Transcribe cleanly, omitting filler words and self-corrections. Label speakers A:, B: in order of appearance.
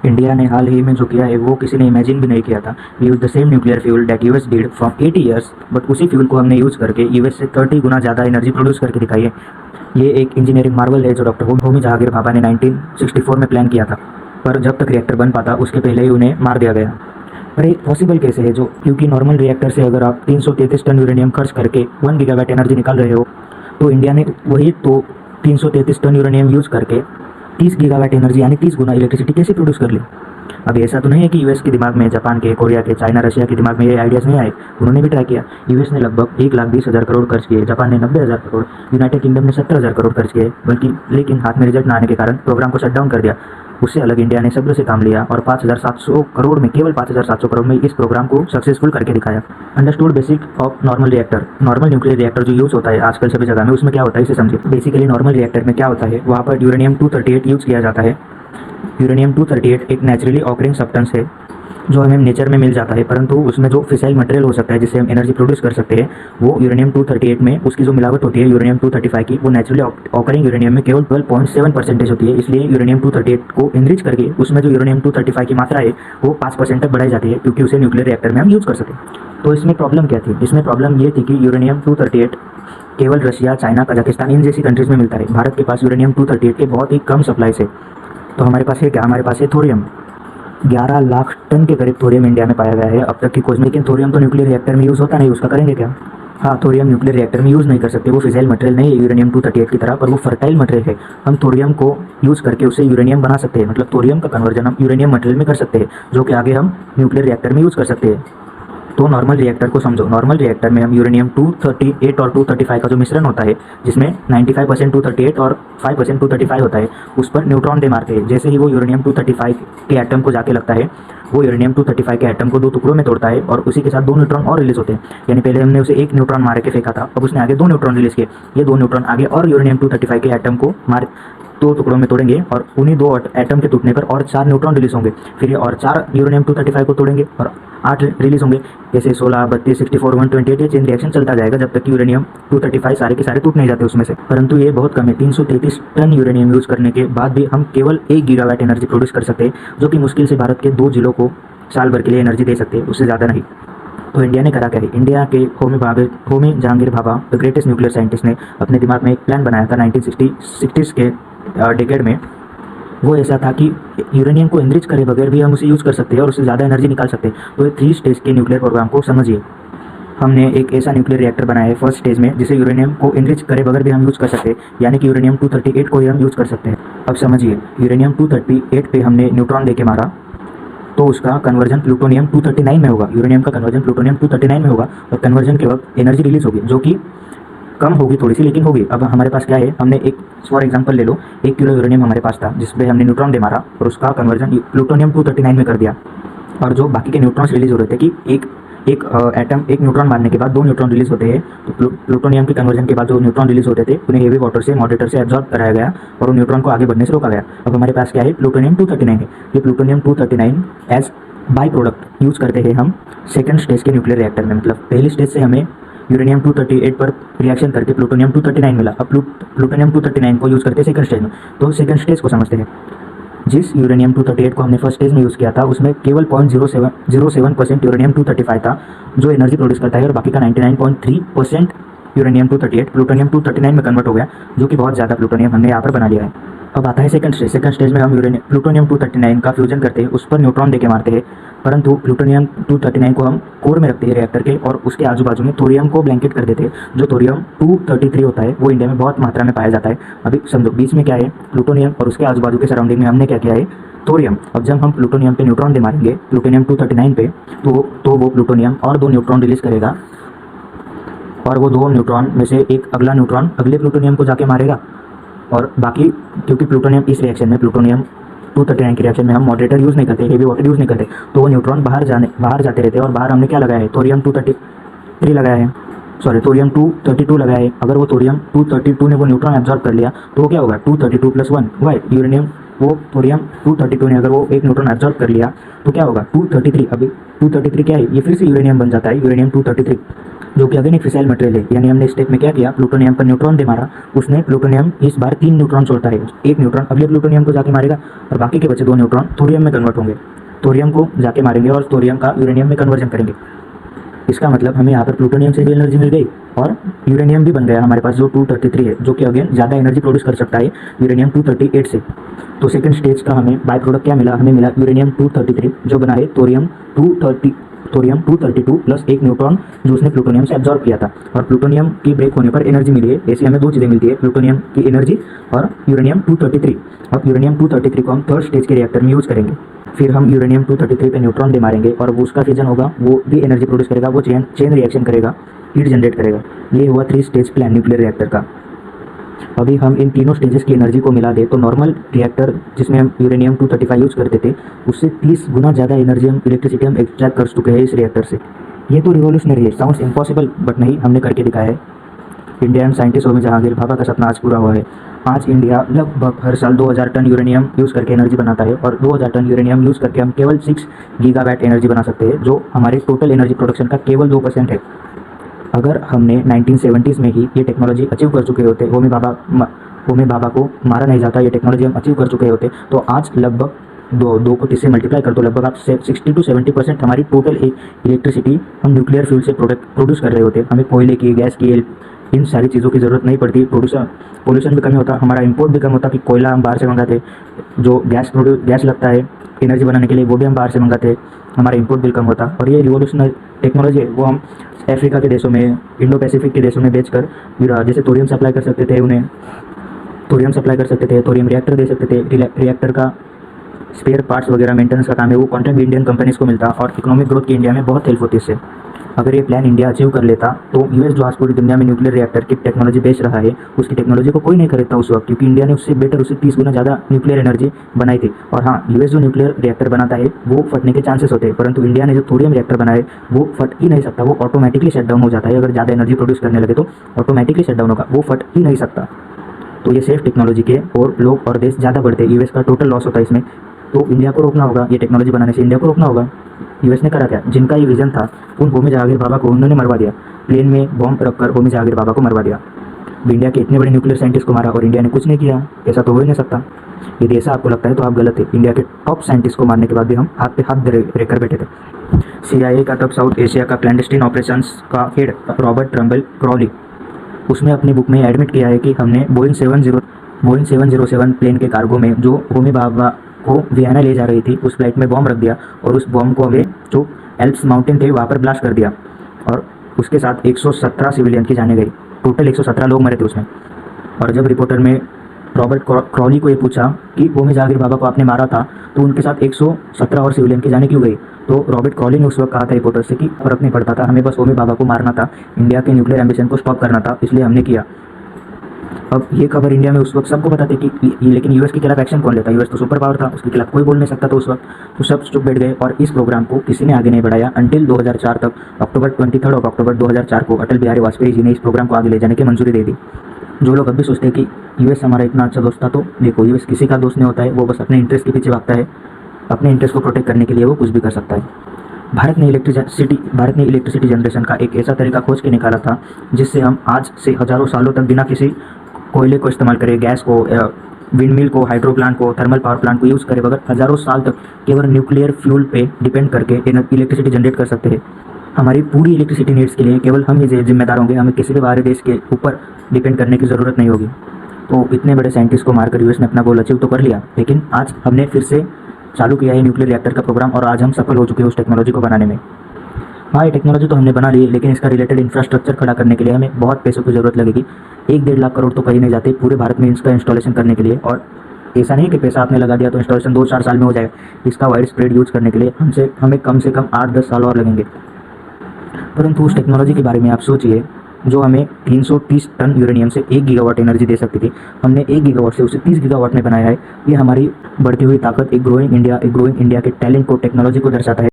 A: India ने हाल ही में जो किया है वो किसी ने इमेजिन भी नहीं किया था। We use the same nuclear fuel that US did from 80 years, but उसी फ्यूल को हमने यूज़ करके यूएस से 30 गुना ज़्यादा एनर्जी प्रोड्यूस करके दिखाई है। ये एक इंजीनियरिंग मार्वल है जो डॉक्टर होमी जहांगीर भाभा ने 1964 में प्लान किया था, पर जब तक रिएक्टर बन पाता उसके पहले ही उन्हें मार दिया गया। पर ये पॉसिबल कैसे है जो, क्योंकि नॉर्मल रिएक्टर से अगर आप 333 टन यूरेनियम खर्च करके 1 गीगावाट एनर्जी निकाल रहे हो, तो इंडिया ने वही तो 333 टन यूरेनियम यूज़ करके 30 गीगावाट एनर्जी यानी 30 गुना इलेक्ट्रिसिटी कैसे प्रोड्यूस कर ली। अब ऐसा तो नहीं है कि यूएस के दिमाग में, जापान के, कोरिया के, चाइना, रशिया के दिमाग में ये आइडियाज़ नहीं आए, उन्होंने भी ट्राई किया। यूएस ने लगभग 1,20,000 करोड़ खर्च किए, जापान ने 90,000 करोड़, यूनाइटेड किंगडम ने 70,000 करोड़ खर्च किए, बल्कि लेकिन हाथ में रिजल्ट ना आने के कारण प्रोग्राम को शट डाउन कर दिया। उससे अलग इंडिया ने सब्र से काम लिया और 5,700 करोड़ में, केवल 5,700 करोड़ में इस प्रोग्राम को सक्सेसफुल करके दिखाया। Understood basic of normal reactor. Normal nuclear reactor जो यूज़ होता है आजकल सभी जगह में, उसमें क्या होता है इसे समझिए। बेसिकली नॉर्मल रिएक्टर में क्या होता है, वहाँ पर यूरेनियम 238 यूज़ किया जाता है। यूरेनियम 238 एक नेचुरली ऑकरिंग सब्सटेंस है जो हमें नेचर में मिल जाता है, परंतु उसमें जो फिसाइल मटेरियल हो सकता है जिससे हम एनर्जी प्रोड्यूस कर सकते हैं, वो यूरेनियम 238 में उसकी जो मिलावट होती है यूरेनियम 235 की, वो नेचुरली ऑकरिंग यूरेनियम में केवल 12.7% होती है। इसलिए यूरेनियम 238 को एनरिच करके उसमें जो यूरेनियम 235 की मात्रा है वो 5% तक बढ़ाई जाती है, क्योंकि उसे न्यूक्लियर रिएक्टर में हम यूज़ कर सकें। तो इसमें प्रॉब्लम क्या थी? इसमें प्रॉब्लम ये थी कि यूरेनियम 238 केवल रशिया, चाइना, कजाकिस्तान इन जैसी कंट्रीज़ में मिलता है। भारत के पास यूरेनियम 238 के बहुत ही कम सप्लाई से, तो हमारे पास है क्या, हमारे पास है थोरियम। 11 लाख टन के करीब थोरियम इंडिया में पाया गया है अब तक की खोज में। लेकिन थोरियम तो न्यूक्लियर रिएक्टर में यूज़ होता नहीं, उसका करेंगे क्या? हाँ, थोरियम न्यूक्लियर रिएक्टर में यूज़ नहीं कर सकते, वो फिसाइल मटेरियल नहीं है यूरेनियम 238 की तरह, पर वो फर्टाइल मटेरियल है। हम थोरियम को यूज़ करके उससे यूरेनियम बना सकते हैं, मतलब थोरियम का कन्वर्जन हम यूरेनियम मटेरियल में कर सकते हैं, जो कि आगे हम न्यूक्लियर रिएक्टर में यूज़ कर सकते हैं। तो नॉर्मल रिएक्टर को समझो। नॉर्मल रिएक्टर में हम यूरेनियम 238 और 235 का जो मिश्रण होता है, जिसमें 95% 238 और 5% 235 होता है, उस पर न्यूट्रॉन दे मारते हैं। जैसे ही वो यूरेनियम 235 के एटम को जाके लगता है, वो यूरेनियम 235 के एटम को 2 टुकड़ों में तोड़ता है और उसी के साथ 2 न्यूट्रॉन और रिलीज होते हैं। यानी पहले हमने उसे 1 न्यूट्रॉन मार के फेंका था, अब उसने आगे 2 न्यूट्रॉन रिलीज किए। ये 2 न्यूट्रॉन आगे और यूरेनियम 235 के एटम को मार 2 टुकड़ों में तोड़ेंगे और उन्हीं 2 एटम के टूटने पर और 4 न्यूट्रॉन रिलीज होंगे। फिर ये और 4 यूरेनियम 235 को तोड़ेंगे और 8 रिलीज होंगे। जैसे 16, 32, 64, 128 ये चेन रिएक्शन चलता जाएगा जब तक कि यूरेनियम 235 सारे के सारे टूट नहीं जाते उसमें से। परंतु ये बहुत कम है। 333 टन यूरेनियम यूज़ करने के बाद भी हम केवल 1 गीगावाट एनर्जी प्रोड्यूस कर सकते हैं, जो कि मुश्किल से भारत के 2 जिलों को साल भर के लिए एनर्जी दे सकते हैं, उससे ज़्यादा नहीं। तो इंडिया ने करा क्या है? इंडिया के Homi Jahangir Bhabha, the greatest nuclear scientist, ने अपने दिमाग में एक प्लान बनाया था 1960s के डेकेड में। वो ऐसा था कि यूरेनियम को एनरिच करे बगैर भी हम उसे यूज़ कर सकते हैं और उससे ज़्यादा एनर्जी निकाल सकते हैं। तो ये 3 स्टेज के न्यूक्लियर प्रोग्राम को समझिए। हमने एक ऐसा न्यूक्लियर रिएक्टर बनाया है फर्स्ट स्टेज में, जिसे यूरेनियम को एनरिच करे बगैर भी हम यूज़ कर सकते हैं, यानी कि यूरेनियम 238 को ही हम यूज़ कर सकते हैं। अब समझिए, यूरेनियम 238 पे हमने न्यूट्रॉन देके मारा, तो उसका कन्वर्जन प्लूटोनियम 239 में होगा। यूरेनियम का कन्वर्जन प्लूटोनियम 239 में होगा और कन्वर्जन के वक्त एनर्जी रिलीज होगी, जो कि कम होगी थोड़ी सी, लेकिन होगी। अब हमारे पास क्या है, हमने एक फॉर एग्जांपल ले लो, 1 किलो यूरेनियम हमारे पास था, जिस पे हमने न्यूट्रॉन दे मारा और उसका कन्वर्जन प्लूटोनियम 239 में कर दिया। और जो बाकी के न्यूट्रॉन्स रिलीज हो रहे थे कि एक न्यूट्रॉन मारने के बाद 2 न्यूट्रॉन रिलीज होते हैं, तो प्लूटोनियम के कन्वर्जन के बाद जो न्यूट्रॉन रिलीज होते थे उन्हें हेवी वाटर से, मॉडरेटर से एब्जॉर्ब कराया गया और उन न्यूट्रॉन को आगे बढ़ने से रोका गया। अब हमारे पास क्या है, प्लूटोनियम 239 है। ये plutonium 239 as by product use करते हैं हम सेकंड स्टेज के न्यूक्लियर रिएक्टर में। मतलब पहली स्टेज से हमें यूरेनियम 238 पर रिएक्शन करके प्लूटोनियम 239 मिला। अब प्लूटोनियम 239 को यूज़ करते हैं सेकंड स्टेज में। तो सेकंड स्टेज को समझते हैं। जिस यूरेनियम 238 को हमने फर्स्ट स्टेज में यूज़ किया था, उसमें केवल 0.07% यूरेनियम 235 था जो एनर्जी प्रोड्यूस करता है, और बाकी का 99.3% यूरेनियम 238 प्लूटोनियम 239 में कन्वर्ट हो गया, जो कि बहुत ज़्यादा प्लूटोनियम हमने यहाँ पर बना लिया है। अब आता है सेकंड स्टेज। सेकंड स्टेज में हम प्लूटोनियम 239 का फ्यूजन करते हैं, उस पर न्यूट्रॉन देके मारते हैं, परंतु प्लूटोनियम 239 को हम कोर में रखते हैं रिएक्टर के, और उसके आजू बाजू में थोरियम को ब्लैंकेट कर देते हैं। जो थोरियम 233 होता है वो इंडिया में बहुत मात्रा में पाया जाता है। अभी समझो, बीच में क्या है, प्लूटोनियम, और उसके आजू बाजू के सराउंडिंग में हमने क्या किया है, थोरियम। अब जब हम प्लूटोनियम पे न्यूट्रॉन दे मारेंगे प्लूटोनियम 239 पे, तो वो प्लूटोनियम और 2 न्यूट्रॉन रिलीज करेगा, और वो 2 न्यूट्रॉन में से एक अगला न्यूट्रॉन अगले प्लूटोनियम को जाके मारेगा। और बाकी, क्योंकि प्लूटोनियम इस रिएक्शन में, प्लूटोनियम 239 की रिएक्शन में हम मॉडरेटर यूज़ नहीं करते, हेवी वाटर यूज़ नहीं करते, तो वो न्यूट्रॉन बाहर जाते रहते हैं। और बाहर हमने क्या लगाया है, थोरियम 233 लगाया है, सॉरी थोरियम 232 लगाया है। अगर वो थोरियम 232 ने वो न्यूट्रॉन एब्जॉर्ब कर लिया तो वो क्या होगा, 232 + 1 वाई यूरेनियम, वो थोरियम 232 ने अगर वो एक न्यूट्रॉन एब्जॉर्ब कर लिया तो क्या होगा, 233। अभी 233 क्या है, ये फिर से यूरेनियम बन जाता है, यूरेनियम 233। जो कि अगेन एक फिसाइल मटेरियल है। यानी हमने स्टेप में क्या किया, प्लूटोनियम पर न्यूट्रॉन दे मारा, उसने प्लूटोनियम इस बार 3 न्यूट्रॉन छोड़ता है, एक न्यूट्रॉन अगले प्लूटोनियम को जाके मारेगा और बाकी के बचे 2 न्यूट्रॉन थोरियम में कन्वर्ट होंगे, थोरियम को जाके मारेंगे और थोरियम का यूरेनियम में कन्वर्जन करेंगे। इसका मतलब हमें यहाँ पर प्लूटोनियम से भी एनर्जी मिल गई और यूरेनियम भी बन गया हमारे पास, जो 233 है, जो कि अगेन ज़्यादा एनर्जी प्रोड्यूस कर सकता है यूरेनियम 238 से। तो सेकंड स्टेज का हमें बाय प्रोडक्ट क्या मिला, हमें मिला यूरेनियम 233 जो बना है थोरियम 232 प्लस एक न्यूट्रॉन जो उसने प्लूटोनियम से एब्जॉर्ब किया था। और प्लूटोनियम की ब्रेक होने पर एनर्जी मिली है। ऐसी हमें 2 चीज़ें मिलती है, प्लूटोनियम की एनर्जी और यूरेनियम 233। और यूरेनियम 233 को हम थर्ड स्टेज के रिएक्टर में यूज़ करेंगे। फिर हम यूरेनियम 233 पे न्यूट्रॉन दे मारेंगे और वो उसका फिजन होगा, वो भी एनर्जी प्रोड्यूस करेगा, वो चेन रिएक्शन करेगा, हीट जनरेट करेगा। ये हुआ 3 स्टेज प्लान न्यूक्लियर रिएक्टर का। अभी हम इन तीनों स्टेजेस की एनर्जी को मिला दे तो नॉर्मल रिएक्टर जिसमें हम यूरेनियम 235 यूज़ करते थे उससे 30 गुना ज़्यादा एनर्जी इलेक्ट्रिसिटी हम एक्सट्रैक्ट कर चुके हैं इस रिएक्टर से। ये तो रिवोल्यूशनरी है, साउंड्स इम्पॉसिबल, बट नहीं, हमने करके दिखाया है। इंडियन साइंटिस्ट होमी जहांगीर भाभा का सपना आज पूरा हुआ है। आज इंडिया लगभग हर साल 2000 टन यूरेनियम यूज़ करके एनर्जी बनाता है और 2000 टन यूरेनियम यूज़ करके हम केवल 6 गीगावाट एनर्जी बना सकते हैं, जो हमारे टोटल एनर्जी प्रोडक्शन का केवल 2% है। अगर हमने 1970s में ही ये टेक्नोलॉजी अचीव कर चुके होते, होमी भाभा को मारा नहीं जाता, ये टेक्नोलॉजी हम अचीव कर चुके होते, तो आज लगभग 2 को 30 से मल्टीप्लाई कर दो, लगभग आप 60 to 70% हमारी टोटल इलेक्ट्रिसिटी हम न्यूक्लियर फ्यूल से प्रोड्यूस कर रहे होते। हमें कोयले की, गैस की, इन सारी चीज़ों की ज़रूरत नहीं पड़ती। पोल्यूशन भी कम होता, हमारा इंपोर्ट भी कम होता कि कोयला हम बाहर से मंगाते, जो गैस लगता है एनर्जी बनाने के लिए वो भी हम बाहर से मंगाते, हमारा इंपोर्ट बिल कम होता। और ये रिवोल्यूशनरी टेक्नोलॉजी है, वो हम अफ्रीका के देशों में, इंडो पैसिफिक के देशों में बेचकर जैसे थोरियम सप्लाई कर सकते थे, उन्हें थोरियम सप्लाई कर सकते थे, थोरियम रिएक्टर दे सकते थे, रिएक्टर का स्पेयर पार्ट्स वगैरह मेंटेनेंस का काम है वो कॉन्ट्रैक्ट भी इंडियन कंपनीज को मिलता और इकोनॉमिक ग्रोथ की इंडिया में बहुत हेल्प होती है इससे। अगर ये प्लान इंडिया अचीव कर लेता तो यूएस जो आज पूरी दुनिया में न्यूक्लियर रिएक्टर की टेक्नोलॉजी बेच रहा है, उसकी टेक्नोलॉजी को कोई नहीं खरीदता उस वक्त, क्योंकि इंडिया ने उससे बेटर, उससे 30 गुना ज़्यादा न्यूक्लियर एनर्जी बनाई थी। और हाँ, यूएस जो न्यूक्लियर रिएक्टर बनाता है वो फटने के चांसेस होते हैं, परंतु इंडिया ने जो थोरियम रिएक्टर बनाया है वो फट ही नहीं सकता, वो ऑटोमेटिकली शट डाउन हो जाता है। अगर ज़्यादा एनर्जी प्रोड्यूस करने लगे तो ऑटोमेटिकली शट डाउन होगा, वो फट ही नहीं सकता। तो ये सेफ टेक्नोलॉजी के और लोग और देश ज़्यादा बढ़ते, यूएस का टोटल लॉस होता है इसमें। तो इंडिया को रोकना होगा, ये टेक्नोलॉजी बनाने से इंडिया को रोकना होगा। यूएस ने करा क्या, जिनका ये विजन था उन होमी जहांगीर भाभा को उन्होंने मरवा दिया, प्लेन में बॉम्ब रखकर होमी जहांगीर भाभा को मरवा दिया। इंडिया के इतने बड़े न्यूक्लियर साइंटिस्ट को मारा और इंडिया ने कुछ नहीं किया, ऐसा तो हो ही नहीं सकता। यदि ऐसा आपको लगता है तो आप गलत है। इंडिया के टॉप साइंटिस्ट को मारने के बाद भी हम हाथ पे हाथ रेकर बैठे थे। CIA का तब साउथ एशिया का क्लैंडस्टीन ऑपरेशंस का हेड रॉबर्ट ट्रम्बल क्रॉली, उसने अपनी बुक में एडमिट किया है कि हमने बोइंग 707 प्लेन के कार्गो में जो होमी भाभा को वियना ले जा रही थी उस फ्लाइट में बॉम्ब रख दिया और उस बॉम्ब को हमें जो एल्प्स माउंटेन थे वहाँ पर ब्लास्ट कर दिया और उसके साथ 117 सिविलियन की जाने गई। टोटल 117 लोग मरे थे उसमें। और जब रिपोर्टर में रॉबर्ट क्रॉली को ये पूछा कि होमी जहांगीर भाभा को आपने मारा था तो उनके साथ 117 और सिविलियन की जाने क्यों गई, तो रॉबर्ट क्रॉली ने उस वक्त कहा था रिपोर्टर से कि फर्क नहीं पड़ता था, हमें बस होमी भाभा को मारना था, इंडिया के न्यूक्लियर एम्बिशन को स्टॉप करना था, इसलिए हमने किया। अब ये खबर इंडिया में उस वक्त सबको पता थी कि लेकिन यूएस के खिलाफ एक्शन कौन लेता, यूएस तो सुपर पावर था, उसके खिलाफ कोई बोल नहीं सकता था उस वक्त। तो सब चुप बैठ गए और इस प्रोग्राम को किसी ने आगे नहीं बढ़ाया अंटिल 2004 तक। अक्टूबर 2004 को अटल बिहारी वाजपेयी जी ने इस प्रोग्राम को आगे ले जाने की मंजूरी दे दी। जो लोग अभी सोचते हैं कि यूएस हमारा इतना अच्छा दोस्त था, तो देखो यूएस किसी का दोस्त नहीं होता है, वो बस अपने इंटरेस्ट के पीछे भागता है, अपने इंटरेस्ट को प्रोटेक्ट करने के लिए वो कुछ भी कर सकता है। भारत ने इलेक्ट्रिसिटी जनरेशन का एक ऐसा तरीका खोज के निकाला था जिससे हम आज से हज़ारों सालों तक बिना किसी कोयले को इस्तेमाल करें, गैस को, विंड मिल को, हाइड्रो प्लांट को, थर्मल पावर प्लांट को यूज़ करें बगैर हज़ारों साल तक केवल न्यूक्लियर फ्यूल पे डिपेंड करके इलेक्ट्रिसिटी जनरेट कर सकते हैं। हमारी पूरी इलेक्ट्रिसिटी नीड्स के लिए केवल हम ही जिम्मेदार होंगे, हमें किसी भी बाहरी देश के ऊपर डिपेंड करने की ज़रूरत नहीं होगी। तो इतने बड़े साइंटिस्ट को मारकर यूएस ने अपना गोल अचीव तो कर लिया, लेकिन आज हमने फिर से चालू किया है न्यूक्लियर रिएक्टर का प्रोग्राम और आज हम सफल हो चुके हैं उस टेक्नोलॉजी को बनाने में। हाँ, ये टेक्नोलॉजी तो हमने बना ली, लेकिन इसका रिलेटेड इंफ्रास्ट्रक्चर खड़ा करने के लिए हमें बहुत पैसों की ज़रूरत लगेगी। 1-1.5 लाख करोड़ तो कहीं नहीं जाते पूरे भारत में इसका इंस्टॉलेशन करने के लिए। और ऐसा नहीं कि पैसा आपने लगा दिया तो इंस्टॉलेशन 2-4 साल में हो जाएगा। इसका वाइड स्प्रेड यूज़ करने के लिए हमें कम से कम 8-10 साल और लगेंगे। परंतु उस टेक्नोलॉजी के बारे में आप सोचिए जो हमें 330 टन यूरेनियम से 1 गीगावाट एनर्जी दे सकती थी, हमने 1 गीगावाट से उसे 30 गीगावाट में बनाया है। ये हमारी बढ़ती हुई ताकत, एक ग्रोइंग इंडिया के टैलेंट को, टेक्नोलॉजी को दर्शाता है।